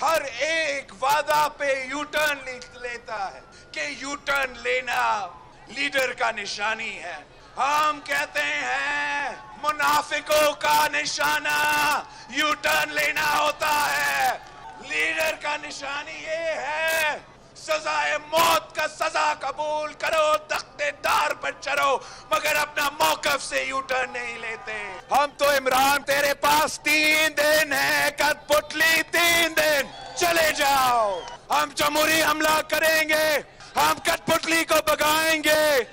ہر ایک وعدہ پہ یو ٹرن لیتا ہے کہ یو ٹرن لینا لیڈر کا نشانی ہے. ہم کہتے ہیں منافقوں کا نشانہ یو ٹرن لینا ہوتا ہے. لیڈر کا نشانی یہ ہے سزائے موت کا سزا قبول کرو, تختے دار پر چڑھو, مگر اپنا موقف سے یو ٹرن نہیں لیتے. ہم تو عمران تیرے پاس 3 دن ہے, کٹ پتلی 3 دن, چلے جاؤ. ہم جمہوری حملہ کریں گے, ہم کٹ پتلی کو بگائیں گے.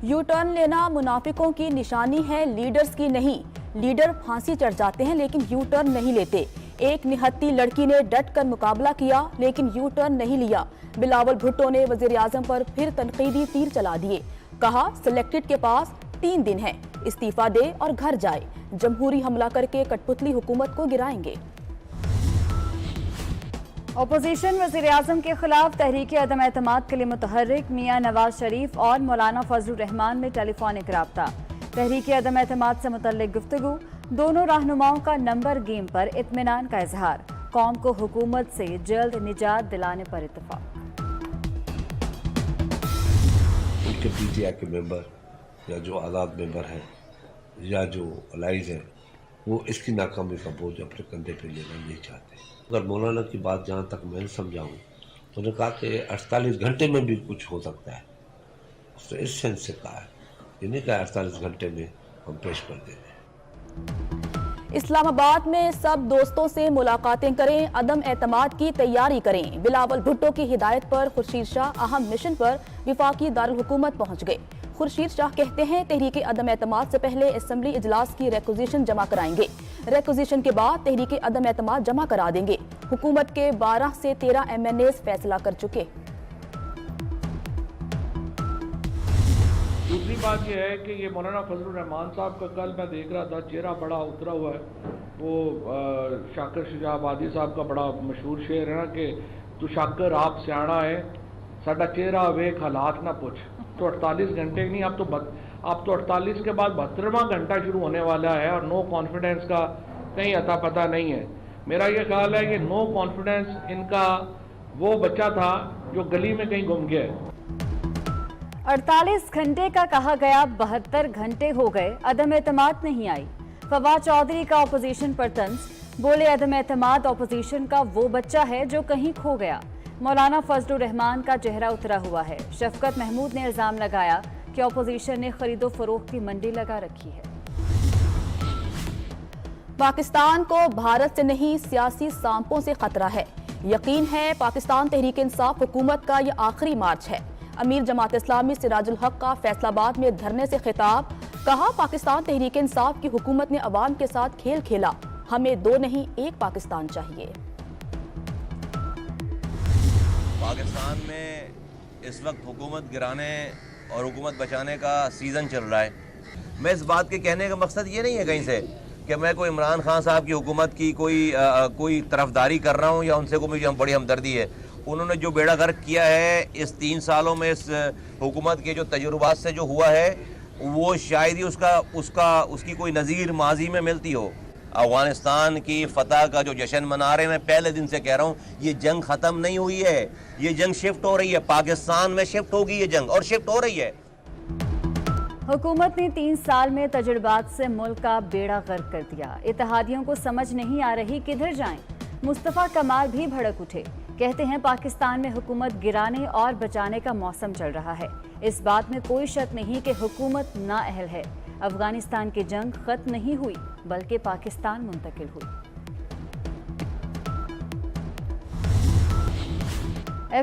یو ٹرن لینا منافقوں کی نشانی ہے, لیڈرز کی نہیں. لیڈر پھانسی چڑھ جاتے ہیں لیکن یو ٹرن نہیں لیتے. ایک نہتی لڑکی نے ڈٹ کر مقابلہ کیا لیکن یو ٹرن نہیں لیا. بلاول بھٹو نے وزیراعظم پر پھر تنقیدی تیر چلا دیے. کہا سلیکٹڈ کے پاس 3 دن ہیں, استعفیٰ دے اور گھر جائے. جمہوری حملہ کر کے کٹ پتلی حکومت کو گرائیں گے. اپوزیشن وزیراعظم کے خلاف تحریک عدم اعتماد کے لیے متحرک میاں نواز شریف اور مولانا فضل الرحمان میں ٹیلی فونک رابطہ. تحریک عدم اعتماد سے متعلق گفتگو, دونوں رہنماؤں کا نمبر گیم پر اطمینان کا اظہار. قوم کو حکومت سے جلد نجات دلانے پر اتفاق. ان کے پی ٹی آئی کے ممبر یا جو آزاد ممبر ہیں یا جو الائز ہیں وہ اس کی ناکامی کا بوجھ اپنے کندھے پہ لینا نہیں چاہتے. اگر مولانا کی بات جہاں تک میں نے سمجھاؤں تو نے کہا کہ 48 گھنٹے میں بھی کچھ ہو سکتا ہے. اس نے اس سینس سے کہا ہے, یہ نہیں کہا 48 گھنٹے میں ہم پیش کر دیں گے. اسلام آباد میں سب دوستوں سے ملاقاتیں کریں, عدم اعتماد کی تیاری کریں. بلاول بھٹو کی ہدایت پر خورشید شاہ اہم مشن پر وفاقی دارالحکومت پہنچ گئے. خورشید شاہ کہتے ہیں تحریک عدم اعتماد سے پہلے اسمبلی اجلاس کی ریکوزیشن جمع کرائیں گے. ریکوزیشن کے بعد تحریک عدم اعتماد جمع کرا دیں گے. حکومت کے 12 سے 13 MNAs فیصلہ کر چکے. دوسری بات یہ ہے کہ یہ مولانا فضل الرحمان صاحب کا کل میں دیکھ رہا تھا, چہرہ بڑا اترا ہوا ہے. وہ شاکر شجاع آبادی صاحب کا بڑا مشہور شعر ہے نا کہ تو شاکر آپ سیاڑا ہے, ساڈا چہرہ ویکھ حالات نہ پوچھ. تو 48 گھنٹے نہیں, اب تو 48 کے بعد 72واں گھنٹہ شروع ہونے والا ہے اور نو کانفیڈنس کا کہیں اتا پتہ نہیں ہے. میرا یہ خیال ہے کہ نو کانفیڈنس ان کا وہ بچہ تھا جو گلی میں کہیں گم گیا ہے. 48 گھنٹے کا کہا گیا, 72 گھنٹے ہو گئے, عدم اعتماد نہیں آئی. فواد چودھری کا اپوزیشن پر طنز, بولے عدم اعتماد اپوزیشن کا وہ بچہ ہے جو کہیں کھو گیا. مولانا فضل الرحمان کا چہرہ اترا ہوا ہے. شفقت محمود نے الزام لگایا کہ اپوزیشن نے خرید و فروخت کی منڈی لگا رکھی ہے. پاکستان کو بھارت سے نہیں سیاسی سانپوں سے خطرہ ہے. یقین ہے پاکستان تحریک انصاف حکومت کا یہ آخری مارچ ہے. امیر جماعت اسلامی سراج الحق کا فیصل آباد میں دھرنے سے خطاب. کہا پاکستان تحریک انصاف کی حکومت نے عوام کے ساتھ کھیل کھیلا, ہمیں 2 نہیں 1 پاکستان چاہیے. پاکستان میں اس وقت حکومت گرانے اور حکومت بچانے کا سیزن چل رہا ہے. میں اس بات کے کہنے کا مقصد یہ نہیں ہے کہیں سے کہ میں کوئی عمران خان صاحب کی حکومت کی کوئی طرفداری کر رہا ہوں یا ان سے کوئی مجھے بڑی ہمدردی ہے. انہوں نے جو بیڑا غرق کیا ہے اس 3 سالوں میں, اس حکومت کے جو تجربات سے جو ہوا ہے, وہ شاید ہی اس کی کوئی نظیر ماضی میں ملتی ہو. افغانستان کی فتح کا جو جشن منا رہے ہیں, میں پہلے دن سے کہہ رہا ہوں یہ جنگ ختم نہیں ہوئی ہے, یہ جنگ شفٹ ہو رہی ہے. پاکستان میں شفٹ ہوگی یہ جنگ, اور شفٹ ہو رہی ہے. حکومت نے 3 سال میں تجربات سے ملک کا بیڑا غرق کر دیا. اتحادیوں کو سمجھ نہیں آ رہی کدھر جائیں. مصطفیٰ کمال بھی بھڑک اٹھے, کہتے ہیں پاکستان میں حکومت گرانے اور بچانے کا موسم چل رہا ہے. اس بات میں کوئی شک نہیں کہ حکومت نااہل ہے. افغانستان کی جنگ ختم نہیں ہوئی بلکہ پاکستان منتقل ہوئی.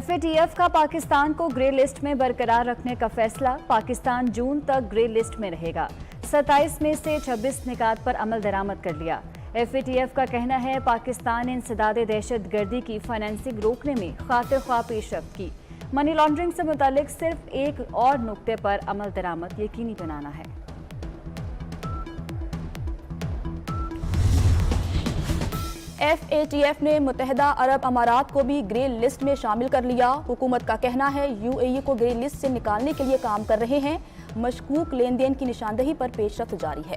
FATF کا پاکستان کو گرے لسٹ میں برقرار رکھنے کا فیصلہ. پاکستان جون تک گرے لسٹ میں رہے گا. 27 میں سے 26 نکات پر عمل درآمد کر لیا. FATF کا کہنا ہے پاکستان نے انسداد دہشت گردی کی فائنینسنگ روکنے میں خاطر خواہ پیش رفت کی. منی لانڈرنگ سے متعلق صرف ایک اور نقطے پر عمل درآمد یقینی بنانا ہے. FATF نے متحدہ عرب امارات کو بھی گرے لسٹ میں شامل کر لیا. حکومت کا کہنا ہے UAE کو گرے لسٹ سے نکالنے کے لیے کام کر رہے ہیں. مشکوک لین دین کی نشاندہی پر پیش رفت جاری ہے.